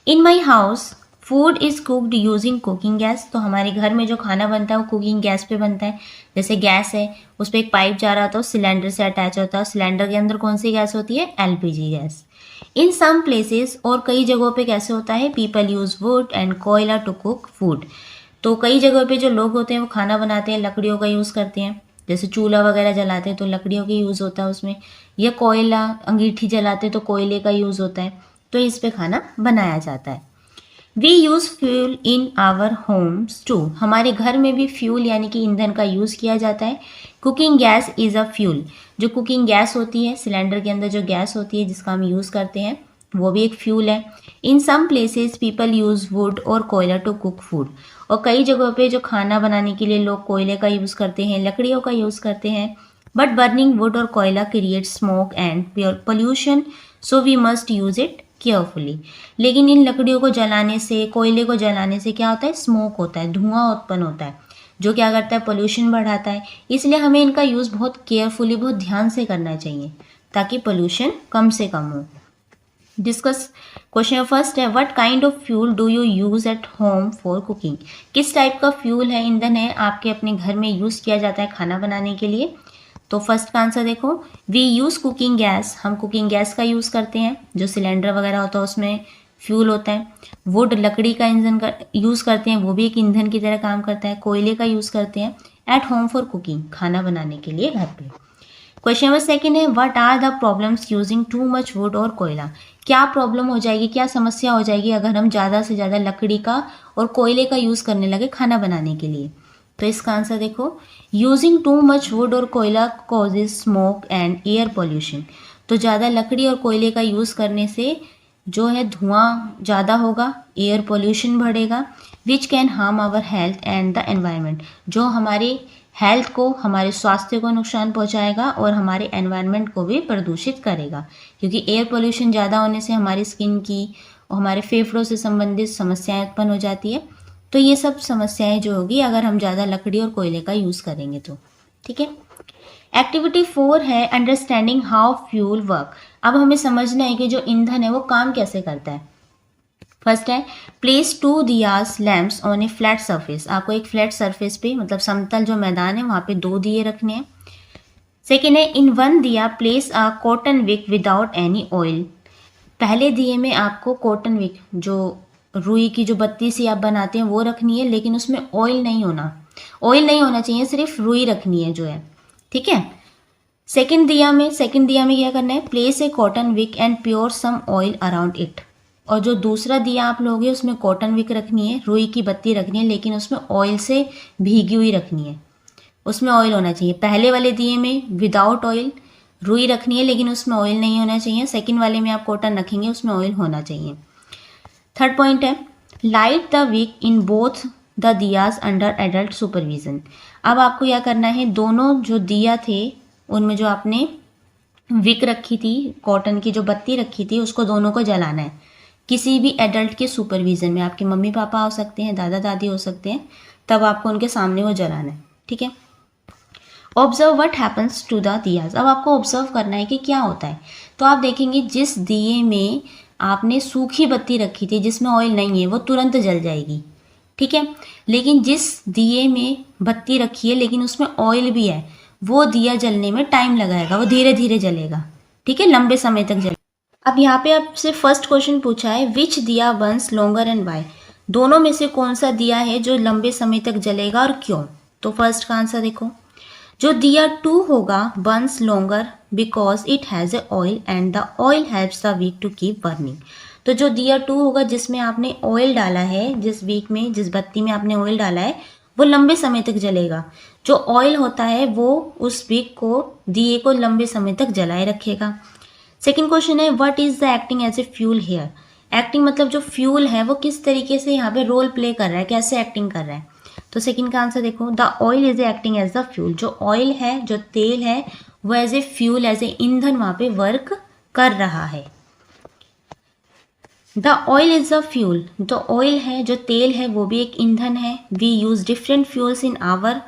In my house food is cooked using cooking gas. तो हमारे घर में जो खाना बनता है वो कुकिंग गैस पे बनता है। जैसे गैस है, उस पर एक पाइप जा रहा होता है, सिलेंडर से अटैच होता है। सिलेंडर के अंदर कौन सी गैस होती है? LPG gas. In some places, और कई जगहों पे कैसे होता है? पीपल यूज़ वुड एंड कोयला टू कुक फूड। तो कई जगहों पे जो लोग होते हैं वो खाना बनाते हैं, लकड़ियों का यूज़ करते हैं। जैसे चूल्हा वगैरह जलाते हैं तो लकड़ियों का यूज़ होता है उसमें, या कोयला, अंगीठी जलाते तो कोयले का यूज़ होता है। तो इस पे खाना बनाया जाता है। We use fuel in our homes too, हमारे घर में भी फ्यूल यानी कि ईंधन का यूज़ किया जाता है। Cooking gas is a fuel, जो कुकिंग गैस होती है, सिलेंडर के अंदर जो गैस होती है जिसका हम यूज़ करते हैं, वो भी एक फ्यूल है। In some places people use wood और कोयला टू कुक फूड, और कई जगहों पे जो खाना बनाने के लिए लोग कोयले का यूज़ करते हैं, लकड़ियों का यूज़ करते हैं। बट बर्निंग वुड और कोयला create smoke and pollution, so we must use it carefully. लेकिन इन लकड़ियों को जलाने से, कोयले को जलाने से क्या होता है, स्मोक होता है, धुआं उत्पन्न होता है, जो क्या करता है, पोल्यूशन बढ़ाता है। इसलिए हमें इनका यूज़ बहुत केयरफुली, बहुत ध्यान से करना चाहिए ताकि पोल्यूशन कम से कम हो। डिस्कस क्वेश्चन फर्स्ट है, what kind of fuel do you use at home for cooking, किस टाइप का फ्यूल है, ईंधन है, आपके अपने घर में यूज़ किया जाता है खाना बनाने के लिए। तो फर्स्ट का आंसर देखो, वी यूज़ कुकिंग गैस, हम कुकिंग गैस का यूज़ करते हैं, जो सिलेंडर वगैरह होता है उसमें फ्यूल होता है। वुड, लकड़ी का ईंधन का यूज़ करते हैं, वो भी एक ईंधन की तरह काम करता है। कोयले का यूज़ करते हैं एट होम फॉर कुकिंग, खाना बनाने के लिए घर पे। क्वेश्चन नंबर सेकंड है, what are the problems using too much wood और कोयला, क्या प्रॉब्लम हो जाएगी, क्या समस्या हो जाएगी अगर हम ज़्यादा से ज़्यादा लकड़ी का और कोयले का यूज़ करने लगे खाना बनाने के लिए। तो इसका आंसर देखो, यूजिंग टू मच वुड और कोयला causes smoke and air pollution, तो ज़्यादा लकड़ी और कोयले का यूज़ करने से जो है धुआं ज़्यादा होगा, एयर पोल्यूशन बढ़ेगा, which can harm our health and the environment, जो हमारे हेल्थ को, हमारे स्वास्थ्य को नुकसान पहुंचाएगा और हमारे एनवायरनमेंट को भी प्रदूषित करेगा, क्योंकि एयर पोल्यूशन ज़्यादा होने से हमारी स्किन की और हमारे फेफड़ों से संबंधित समस्याएं उत्पन्न हो जाती है। तो ये सब समस्याएं जो होगी अगर हम ज़्यादा लकड़ी और कोयले का यूज़ करेंगे तो। ठीक है। एक्टिविटी 4 है, अंडरस्टैंडिंग हाउ फ्यूल वर्क, अब हमें समझना है कि जो ईंधन है वो काम कैसे करता है। फर्स्ट है, place 2 diyas lamps on A flat surface, आपको एक फ्लैट सरफेस पे, मतलब समतल जो मैदान है वहाँ पे 2 दिए रखने हैं। सेकेंड है, in 1 diya place a cotton wick without any oil, पहले दिए में आपको कॉटन विक, जो रुई की जो बत्ती सी आप बनाते हैं वो रखनी है, लेकिन उसमें ऑयल नहीं होना चाहिए, सिर्फ रुई रखनी है जो है। ठीक है। सेकंड दिया में क्या करना है, place a cotton wick and pour some oil around it, और जो दूसरा दिया आप लोगे उसमें कॉटन विक रखनी है, रुई की बत्ती रखनी है, लेकिन उसमें ऑयल से भीगी हुई रखनी है, उसमें ऑयल होना चाहिए। पहले वाले दिए में विदाउट ऑयल रुई रखनी है, लेकिन उसमें ऑयल नहीं होना चाहिए। सेकंड वाले में आप कॉटन रखेंगे, उसमें ऑयल होना चाहिए। थर्ड पॉइंट है, light the wick in both the diyas under adult supervision, अब आपको क्या करना है, दोनों जो दिया थे उनमें जो आपने विक रखी थी, कॉटन की जो बत्ती रखी थी, उसको दोनों को जलाना है किसी भी एडल्ट के सुपरविजन में, आपके मम्मी पापा हो सकते हैं, दादा दादी हो सकते हैं, तब आपको उनके सामने वो जलाना है। ठीक है। Observe what happens to the diyas, अब आपको ऑब्जर्व करना है कि क्या होता है। तो आप देखेंगे जिस दिए में आपने सूखी बत्ती रखी थी जिसमें ऑयल नहीं है वो तुरंत जल जाएगी। ठीक है। लेकिन जिस दिए में बत्ती रखी है लेकिन उसमें ऑयल भी है, वो दिया जलने में टाइम लगाएगा, वो धीरे धीरे जलेगा। ठीक है, लंबे समय तक जलेगा। अब यहाँ पे आपसे फर्स्ट क्वेश्चन पूछा है, विच दिया बर्न्स लॉन्गर एंड वाई, दोनों में से कौन सा दिया है जो लंबे समय तक जलेगा और क्यों। तो फर्स्ट का आंसर देखो, जो दिया 2 होगा burns longer because it has a oil and the oil helps the wick to keep burning, तो जो दिया 2 होगा जिसमें आपने ऑयल डाला है, जिस विक में, जिस बत्ती में आपने ऑयल डाला है, वो लंबे समय तक जलेगा। जो ऑयल होता है वो उस विक को, दिए को लंबे समय तक जलाए रखेगा। सेकेंड क्वेश्चन है, what is the acting as a fuel here, acting मतलब जो फ्यूल है वो किस तरीके से यहाँ पे रोल प्ले कर रहा है, कैसे एक्टिंग कर रहा है। तो सेकंड का आंसर देखो, the oil is acting as the fuel, जो ऑयल है, जो तेल है, वो as a fuel, as a ईंधन वहाँ पे वर्क कर रहा है। The oil is the fuel, जो ऑयल है, जो तेल है, वो भी एक ईंधन है। We use different fuels in our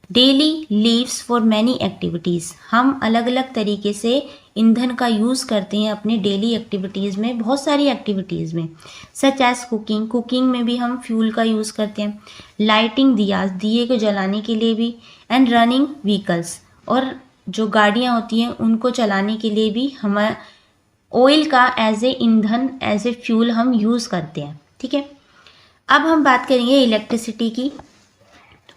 daily lives for many activities, हम अलग अलग तरीके से ईंधन का यूज़ करते हैं अपने डेली एक्टिविटीज़ में, बहुत सारी एक्टिविटीज़ में, सच एज कुकिंग, कुकिंग में भी हम फ्यूल का यूज़ करते हैं, लाइटिंग दियाज, दिए को जलाने के लिए भी, एंड रनिंग व्हीकल्स, और जो गाड़ियाँ होती हैं उनको चलाने के लिए भी हम ऑयल का एज ए ईंधन, एज ए फ्यूल हम यूज़ करते हैं। ठीक है। अब हम बात करेंगे इलेक्ट्रिसिटी की।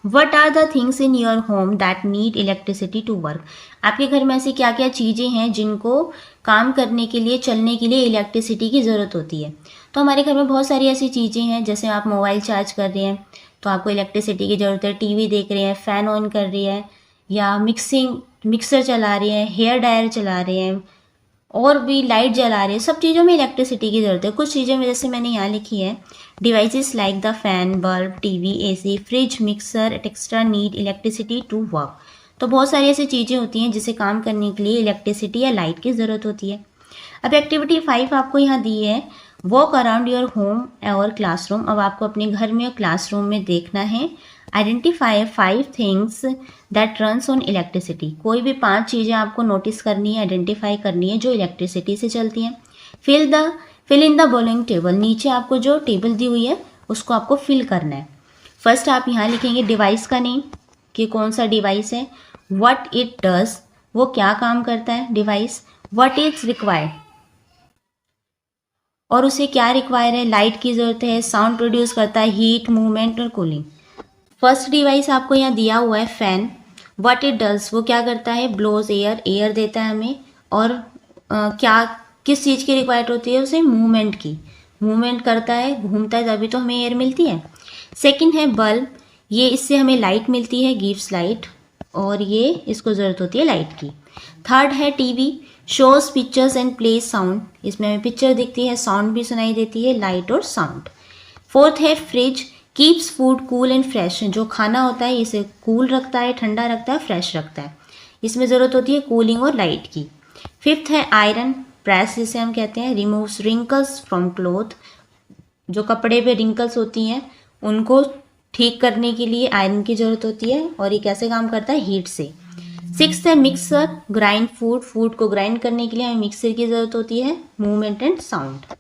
What are the things in your home that need electricity to work. आपके घर में ऐसी क्या क्या चीज़ें हैं जिनको काम करने के लिए, चलने के लिए इलेक्ट्रिसिटी की ज़रूरत होती है। तो हमारे घर में बहुत सारी ऐसी चीज़ें हैं, जैसे आप मोबाइल चार्ज कर रहे हैं तो आपको इलेक्ट्रिसिटी की ज़रूरत है, टीवी देख रहे हैं, फ़ैन ऑन कर रही है, या मिक्सर चला रहे हैं, हेयर ड्रायर चला रहे हैं, और भी लाइट जला रहे हैं, सब चीज़ों में इलेक्ट्रिसिटी की ज़रूरत है। कुछ चीज़ें में जैसे मैंने यहाँ लिखी है, devices like the fan, bulb, TV, AC, fridge, mixer extra need electricity to work. तो बहुत सारी ऐसी चीज़ें होती हैं जिसे काम करने के लिए इलेक्ट्रिसिटी या लाइट की ज़रूरत होती है। अब एक्टिविटी 5 आपको यहाँ दी है, वॉक अराउंड योर होम और क्लासरूम। अब आपको अपने घर में और क्लासरूम में देखना है, identify 5 things that runs on electricity. कोई भी 5 चीज़ें आपको नोटिस करनी है, आइडेंटिफाई करनी है जो इलेक्ट्रिसिटी से चलती हैं। Fill in the following table. नीचे आपको जो टेबल दी हुई है उसको आपको फिल करना है। फर्स्ट आप यहाँ लिखेंगे डिवाइस का नेम, कि कौन सा डिवाइस है, व्हाट इट डज, वो क्या काम करता है डिवाइस, व्हाट इज रिक्वायर्ड, और उसे क्या रिक्वायर है, लाइट की ज़रूरत है, साउंड प्रोड्यूस करता है, हीट, मूवमेंट और कूलिंग। फर्स्ट डिवाइस आपको यहाँ दिया हुआ है फैन, व्हाट इट डज, वो क्या करता है, ब्लोज एयर, एयर देता है हमें, और क्या किस चीज़ की रिक्वायर्ड होती है उसे, मूवमेंट की, मूवमेंट करता है, घूमता है तभी तो हमें एयर मिलती है। सेकंड है बल्ब, ये इससे हमें लाइट मिलती है, गिव्स लाइट, और ये इसको ज़रूरत होती है लाइट की। थर्ड है TV, shows pictures and plays sound, इसमें हमें पिक्चर दिखती है, साउंड भी सुनाई देती है, लाइट और साउंड। फोर्थ है fridge, keeps food cool and fresh, जो खाना होता है इसे कूल रखता है, ठंडा रखता है, फ्रेश रखता है, इसमें ज़रूरत होती है कूलिंग और लाइट की। फिफ्थ है आयरन, प्रेस जिसे हम कहते हैं, रिमूव्स रिंकल्स फ्रॉम क्लोथ, जो कपड़े पे रिंकल्स होती हैं उनको ठीक करने के लिए आयरन की ज़रूरत होती है, और ये कैसे काम करता है, हीट से। सिक्स्थ है मिक्सर, ग्राइंड फूड, फूड को ग्राइंड करने के लिए हमें मिक्सर की ज़रूरत होती है, movement and sound.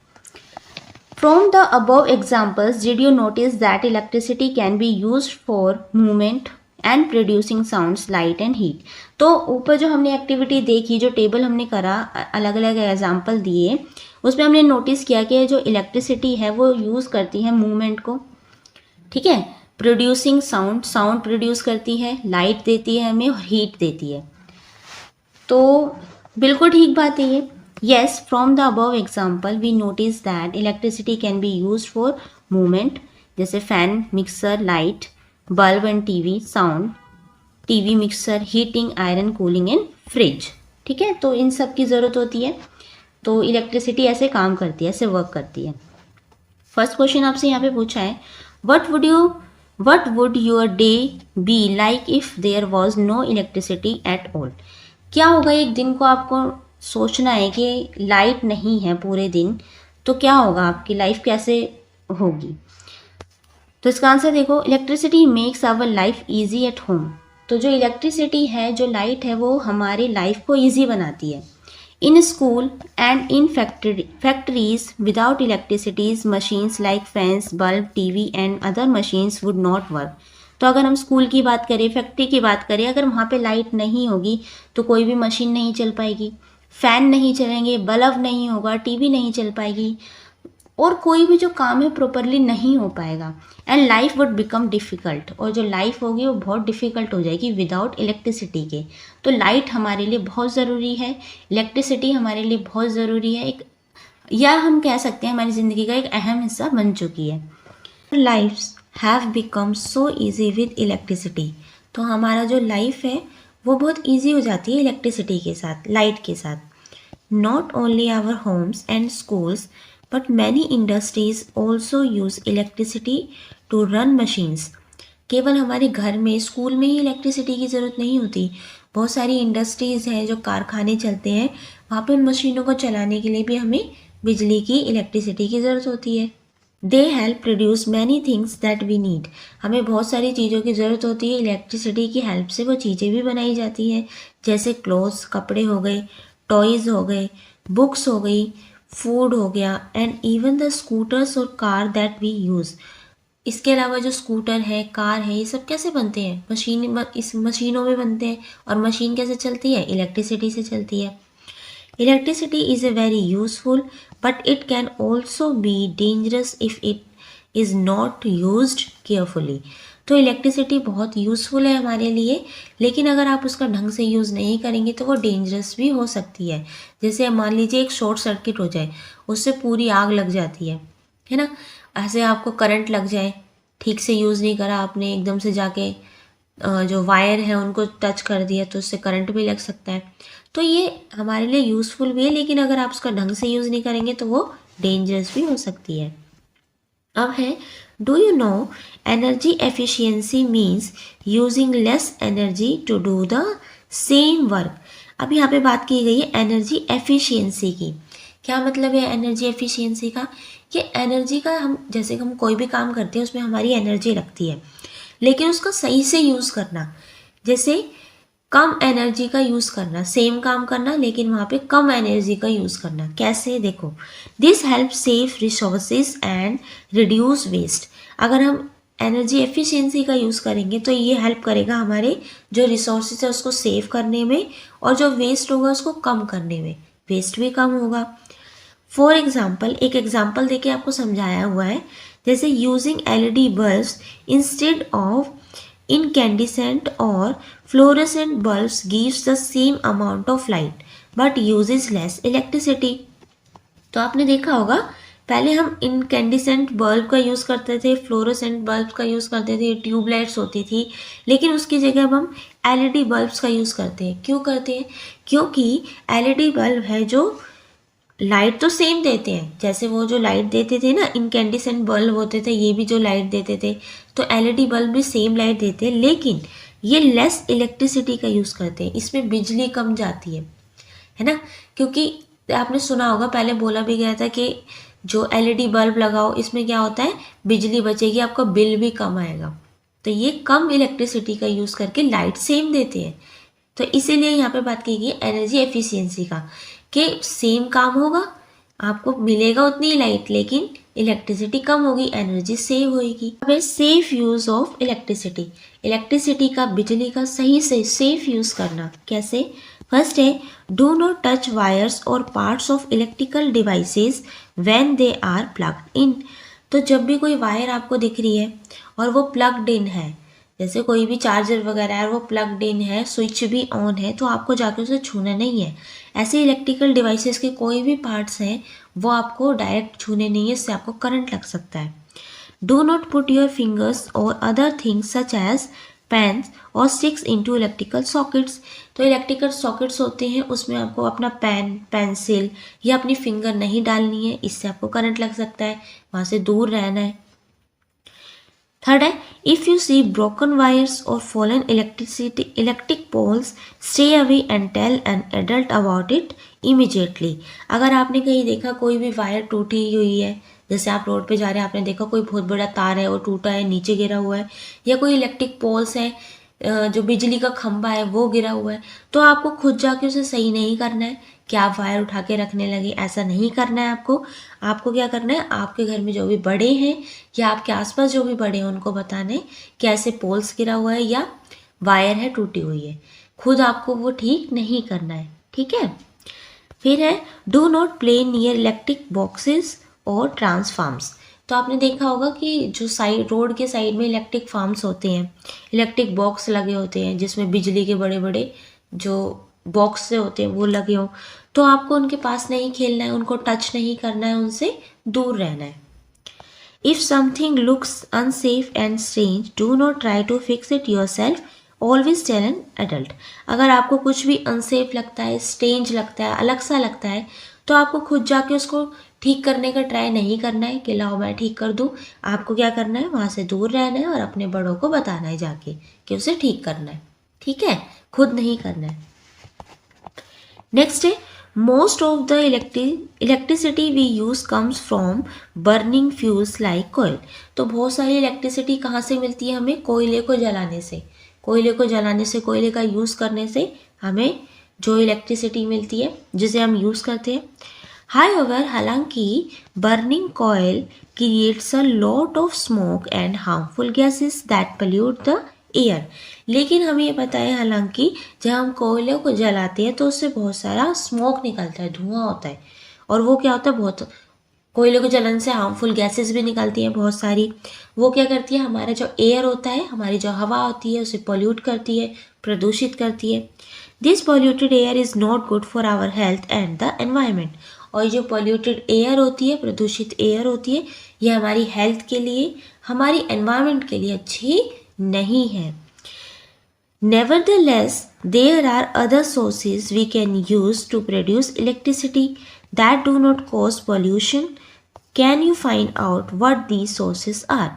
From the above examples, did you notice that electricity can be used for movement and producing sounds, light and heat? तो ऊपर जो हमने एक्टिविटी देखी, जो टेबल हमने करा, अलग अलग एग्जाम्पल दिए, उसमें हमने नोटिस किया कि जो इलेक्ट्रिसिटी है वो यूज़ करती है मूवमेंट को, ठीक है, प्रोड्यूसिंग साउंड, साउंड प्रोड्यूस करती है, लाइट देती है हमें और हीट देती है। तो बिल्कुल ठीक बात है ये। Yes, from the above example, we notice that electricity can be used for movement, जैसे fan, mixer, light, bulb and TV, sound, TV, mixer, heating, iron, cooling and fridge, ठीक है। तो इन सब की ज़रूरत होती है, तो इलेक्ट्रिसिटी ऐसे काम करती है, ऐसे वर्क करती है। फर्स्ट क्वेश्चन आपसे यहाँ पे पूछा है, what would your day be like if there was no electricity at all? क्या होगा एक दिन को आपको सोचना है कि लाइट नहीं है पूरे दिन, तो क्या होगा, आपकी लाइफ कैसे होगी। तो इसका आंसर देखो, electricity makes our life easy at home. तो जो इलेक्ट्रिसिटी है, जो लाइट है, वो हमारी लाइफ को इजी बनाती है। In school and in factories without electricities machines like fans, bulb, TV and other machines would not work. तो अगर हम स्कूल की बात करें, फैक्ट्री की बात करें, अगर वहाँ पे लाइट नहीं होगी तो कोई भी मशीन नहीं चल पाएगी, फैन नहीं चलेंगे, बल्ब नहीं होगा, टीवी नहीं चल पाएगी, और कोई भी जो काम है प्रॉपरली नहीं हो पाएगा, and life would become difficult, और जो लाइफ होगी वो बहुत डिफ़िकल्ट हो जाएगी विदाउट इलेक्ट्रिसिटी के। तो लाइट हमारे लिए बहुत ज़रूरी है, इलेक्ट्रिसिटी हमारे लिए बहुत ज़रूरी है, एक, या हम कह सकते हैं हमारी ज़िंदगी का एक अहम हिस्सा बन चुकी है। Lifes have become so easy with electricity. तो हमारा जो लाइफ है वो बहुत ईजी हो जाती है इलेक्ट्रिसिटी के साथ, लाइट के साथ। Not only our homes and schools but many industries also use electricity to run machines. केवल हमारे घर में, स्कूल में ही इलेक्ट्रिसिटी की ज़रूरत नहीं होती, बहुत सारी इंडस्ट्रीज़ हैं, जो कारखाने चलते हैं, वहाँ पे उन मशीनों को चलाने के लिए भी हमें बिजली की, इलेक्ट्रिसिटी की ज़रूरत होती है। They help produce many things that we need. हमें बहुत सारी चीज़ों की ज़रूरत होती है, इलेक्ट्रिसिटी की हेल्प से वो चीज़ें भी बनाई जाती हैं, जैसे क्लोथ्स, कपड़े हो गए, टॉयज़ हो गए, बुक्स हो गई, फूड हो गया, एंड इवन द स्कूटर्स और कार दैट वी यूज़। इसके अलावा जो स्कूटर है, कार है, ये सब कैसे बनते हैं, इस मशीनों में बनते हैं। और मशीन कैसे चलती है, इलेक्ट्रिसिटी से चलती है। Electricity is a very useful, but it can also be dangerous if it is not used carefully. तो इलेक्ट्रिसिटी बहुत यूज़फुल है हमारे लिए, लेकिन अगर आप उसका ढंग से यूज़ नहीं करेंगे तो वो डेंजरस भी हो सकती है। जैसे मान लीजिए एक शॉर्ट सर्किट हो जाए, उससे पूरी आग लग जाती है ना। ऐसे आपको करंट लग जाए, ठीक से यूज़ नहीं करा आपने, एकदम से जाके जो वायर है उनको टच कर दिया तो उससे करंट भी लग सकता है। तो ये हमारे लिए यूज़फुल भी है, लेकिन अगर आप उसका ढंग से यूज़ नहीं करेंगे तो वो डेंजरस भी हो सकती है। अब है, do you know energy efficiency means using less energy to do the same work. अब यहाँ पे बात की गई है एनर्जी एफिशिएंसी की। क्या मतलब है एनर्जी एफिशिएंसी का? ये एनर्जी का, हम जैसे हम कोई भी काम करते हैं उसमें हमारी एनर्जी लगती है, लेकिन उसका सही से यूज़ करना। जैसे कम एनर्जी का यूज़ करना, सेम काम करना लेकिन वहाँ पे कम एनर्जी का यूज़ करना। कैसे? देखो, this help save resources and reduce waste. अगर हम एनर्जी एफिशिएंसी का यूज़ करेंगे तो ये हेल्प करेगा हमारे जो रिसोर्सेज है उसको सेव करने में, और जो वेस्ट होगा उसको कम करने में। वेस्ट भी कम होगा। फॉर एग्जाम्पल, एक एग्जाम्पल देके आपको समझाया हुआ है। जैसे using LED bulbs instead of incandescent or fluorescent bulbs gives the same amount of light but uses less electricity। तो आपने देखा होगा, पहले हम इनकैंडिसेंट बल्ब का यूज़ करते थे, फ्लोरोसेंट बल्ब का यूज़ करते थे, ट्यूबलाइट्स होती थी, लेकिन उसकी जगह अब हम एलईडी बल्ब्स का यूज़ करते हैं। क्यों करते हैं? क्योंकि एलईडी बल्ब है जो लाइट तो सेम देते हैं, जैसे वो जो लाइट देते थे ना, इनकैंडिसेंट बल्ब होते थे, ये भी जो लाइट देते थे, तो एलईडी बल्ब भी सेम लाइट देते हैं, लेकिन ये लेस इलेक्ट्रिसिटी का यूज़ करते हैं, इसमें बिजली कम जाती है ना। क्योंकि आपने सुना होगा, पहले बोला भी गया था कि जो एलईडी बल्ब लगाओ इसमें क्या होता है, बिजली बचेगी, आपका बिल भी कम आएगा। तो ये कम इलेक्ट्रिसिटी का यूज़ करके लाइट सेम देते हैं। तो इसीलिए यहाँ पे बात की गई एनर्जी एफिशिएंसी का, कि सेम काम होगा, आपको मिलेगा उतनी ही लाइट, लेकिन इलेक्ट्रिसिटी कम होगी, एनर्जी सेव होगी। अब है safe use of electricity. Electricity का, बिजली का सही से सेफ यूज करना। कैसे? फर्स्ट है, डू नॉट टच वायर्स और parts of electrical devices when they are plugged in. तो जब भी कोई वायर आपको दिख रही है और वो प्लग्ड इन है, जैसे कोई भी चार्जर वगैरह है वो प्लग्ड इन है, स्विच भी ऑन है, तो आपको जाके उसे छूना नहीं है। ऐसे इलेक्ट्रिकल डिवाइसेस के कोई भी पार्ट्स हैं वो आपको डायरेक्ट छूने नहीं है, इससे आपको करंट लग सकता है। Do not put your fingers और other things such as pens और स्टिक्स इनटू इलेक्ट्रिकल सॉकेट्स। तो इलेक्ट्रिकल सॉकेट्स होते हैं, उसमें आपको अपना पेन, पेंसिल या अपनी फिंगर नहीं डालनी है, इससे आपको करंट लग सकता है, वहाँ से दूर रहना है। थर्ड है, if you see broken wires और fallen electric poles stay away and tell an adult about it immediately. अगर आपने कहीं देखा कोई भी वायर टूटी हुई है, जैसे आप रोड पे जा रहे हैं, आपने देखा कोई बहुत बड़ा तार है वो टूटा है, नीचे गिरा हुआ है, या कोई इलेक्ट्रिक पोल्स है, जो बिजली का खंभा है वो गिरा हुआ है, तो आपको खुद जाके उसे सही नहीं करना है कि आप वायर उठा के रखने लगे, ऐसा नहीं करना है आपको। आपको क्या करना है, आपके घर में जो भी बड़े हैं या आपके आसपास जो भी बड़े हैं उनको बताना है कि ऐसे पोल्स गिरा हुआ है या वायर है टूटी हुई है, खुद आपको वो ठीक नहीं करना है, ठीक है। फिर है, do not play near electric boxes और ट्रांसफार्म्स। तो आपने देखा होगा कि जो साइड, रोड के साइड में इलेक्ट्रिक फार्म्स होते हैं, इलेक्ट्रिक बॉक्स लगे होते हैं जिसमें बिजली के बड़े बड़े जो बॉक्स से होते हैं वो लगे हों, तो आपको उनके पास नहीं खेलना है, उनको टच नहीं करना है, उनसे दूर रहना है। If something looks unsafe and strange do not try to fix it yourself, always tell an adult. अगर आपको कुछ भी अनसेफ लगता है, स्ट्रेंज लगता है, अलग सा लगता है, तो आपको खुद जाके उसको ठीक करने का ट्राई नहीं करना है कि लाओ मैं ठीक कर दूँ। आपको क्या करना है, वहाँ से दूर रहना है और अपने बड़ों को बताना है जाके कि उसे ठीक करना है, ठीक है, खुद नहीं करना है। नेक्स्ट है, most of the electricity we use comes from burning fuels like कोयल। तो बहुत सारी इलेक्ट्रिसिटी कहाँ से मिलती है हमें, कोयले को जलाने से। कोयले को जलाने से, कोयले का यूज़ करने से हमें जो इलेक्ट्रिसिटी मिलती है जिसे हम यूज़ करते हैं। हाउएवर, हालांकि बर्निंग कोयल creates a lot of smoke and harmful gases that pollute the air. लेकिन हमें ये पता है, हालांकि जब हम कोयले को जलाते हैं तो उससे बहुत सारा स्मोक निकलता है, धुआं होता है, और वो क्या होता है, बहुत कोयले के जलन से हार्मफुल गैसेस भी निकलती हैं बहुत सारी। वो क्या करती है, हमारा जो एयर होता है, हमारी जो हवा होती है, उसे पोल्यूट करती है, प्रदूषित करती है। This polluted air is not good for our health and the environment. और जो पोल्यूटेड एयर होती है, प्रदूषित एयर होती है, ये हमारी हेल्थ के लिए, हमारी एनवायरनमेंट के लिए अच्छी नहीं है। Nevertheless, there are other sources we can use to produce electricity that do not cause pollution. Can you find out what these sources are?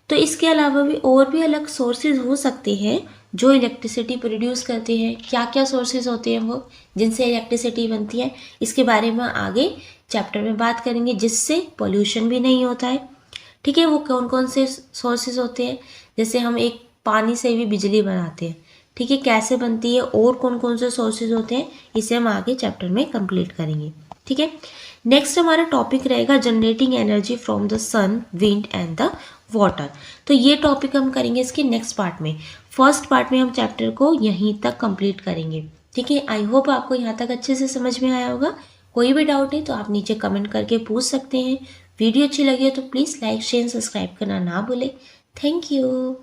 तो इसके अलावा भी और भी अलग सोर्सेज हो सकते हैं जो इलेक्ट्रिसिटी प्रोड्यूस करते हैं। क्या क्या सोर्सेज होते हैं वो जिनसे इलेक्ट्रिसिटी बनती है, इसके बारे में आगे चैप्टर में बात करेंगे, जिससे पोल्यूशन भी नहीं होता है। ठीक है, वो कौन कौन से सोर्सेज होते हैं। जैसे हम एक पानी से भी बिजली बनाते हैं, ठीक है, कैसे बनती है और कौन कौन से सोर्सेज होते हैं, इसे हम आगे चैप्टर में कंप्लीट करेंगे। ठीक है, नेक्स्ट हमारा टॉपिक रहेगा generating energy from the sun, wind and the water. तो ये टॉपिक हम करेंगे इसके नेक्स्ट पार्ट में। फर्स्ट पार्ट में हम चैप्टर को यहीं तक कंप्लीट करेंगे। ठीक है, आई होप आपको यहाँ तक अच्छे से समझ में आया होगा। कोई भी डाउट है तो आप नीचे कमेंट करके पूछ सकते हैं। वीडियो अच्छी लगी हो तो प्लीज़ लाइक शेयर सब्सक्राइब करना ना भूलें। Thank you.